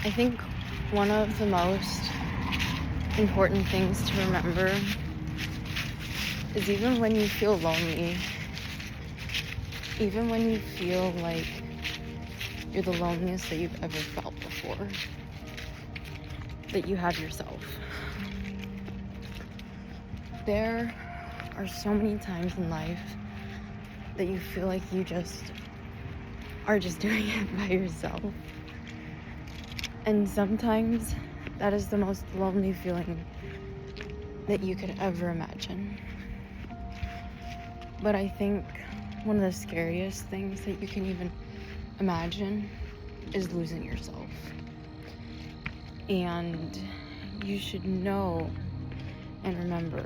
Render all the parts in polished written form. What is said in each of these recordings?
I think one of the most important things to remember is even when you feel lonely, even when you feel like you're the loneliest that you've ever felt before, that you have yourself. There are so many times in life that you feel like you just are just doing it by yourself. And sometimes that is the most lonely feeling that you could ever imagine. But I think one of the scariest things that you can even imagine is losing yourself. And you should know and remember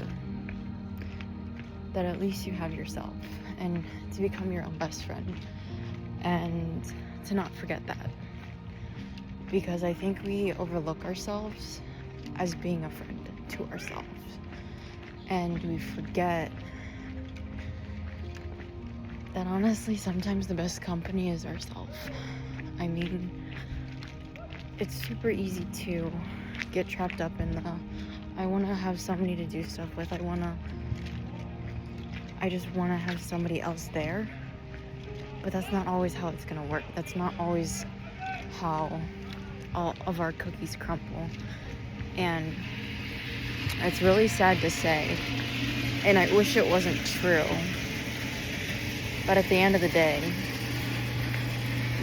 that at least you have yourself, and to become your own best friend, and to not forget that. Because I think we overlook ourselves as being a friend to ourselves. And we forget that honestly, sometimes the best company is ourselves. I mean, it's super easy to get trapped up in the, I want to have somebody to do stuff with. I just want to have somebody else there. But that's not always how it's going to work. That's not always how all of our cookies crumble. And it's really sad to say, and I wish it wasn't true, but at the end of the day,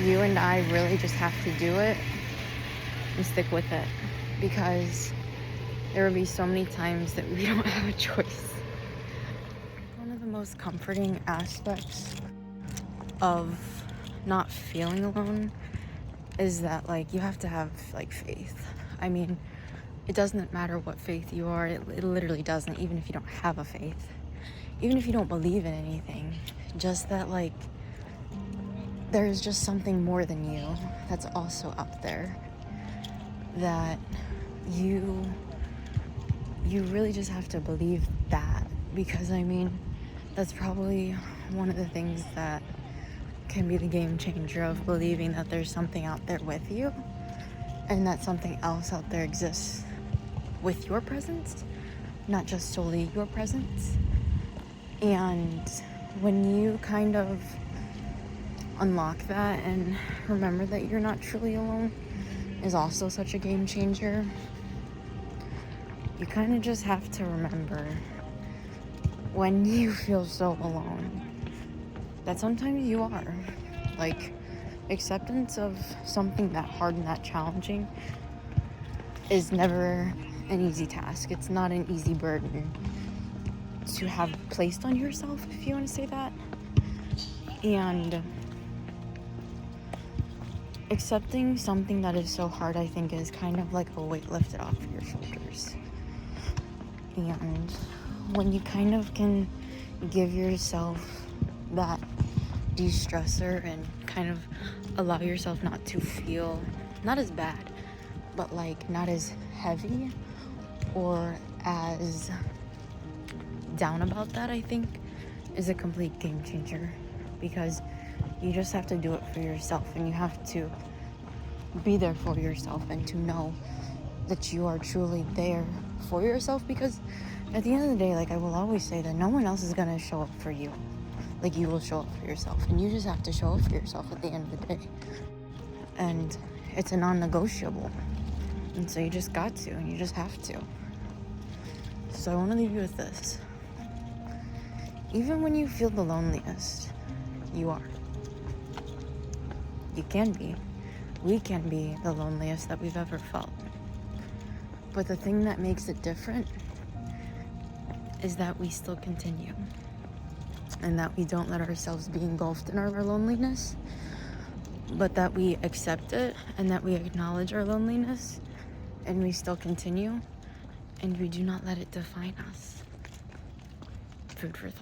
you and I really just have to do it and stick with it, because there will be so many times that we don't have a choice. One of the most comforting aspects of not feeling alone is that, like, you have to have, like, faith. I mean, it doesn't matter what faith you are. It literally doesn't, even if you don't have a faith. Even if you don't believe in anything. Just that, like, there's just something more than you that's also out there. That you really just have to believe that. Because, I mean, that's probably one of the things that can be the game changer of believing that there's something out there with you, and that something else out there exists with your presence, not just solely your presence. And when you kind of unlock that and remember that you're not truly alone is also such a game changer. You kind of just have to remember when you feel so alone that sometimes you are. Like, acceptance of something that hard and that challenging is never an easy task. It's not an easy burden to have placed on yourself, if you want to say that. And accepting something that is so hard, I think, is kind of like a weight lifted off your shoulders. And when you kind of can give yourself that de-stressor and kind of allow yourself not to feel, not as bad, but like not as heavy or as down about that, I think is a complete game changer. Because you just have to do it for yourself, and you have to be there for yourself, and to know that you are truly there for yourself. Because at the end of the day, like, I will always say that no one else is gonna show up for you like you will show up for yourself, and you just have to show up for yourself at the end of the day. And it's a non-negotiable, and so you just got to, and you just have to. So I want to leave you with this. Even when you feel the loneliest, you are. You can be. We can be the loneliest that we've ever felt. But the thing that makes it different is that we still continue. And that we don't let ourselves be engulfed in our loneliness, but that we accept it, and that we acknowledge our loneliness, and we still continue, and we do not let it define us. Food for thought.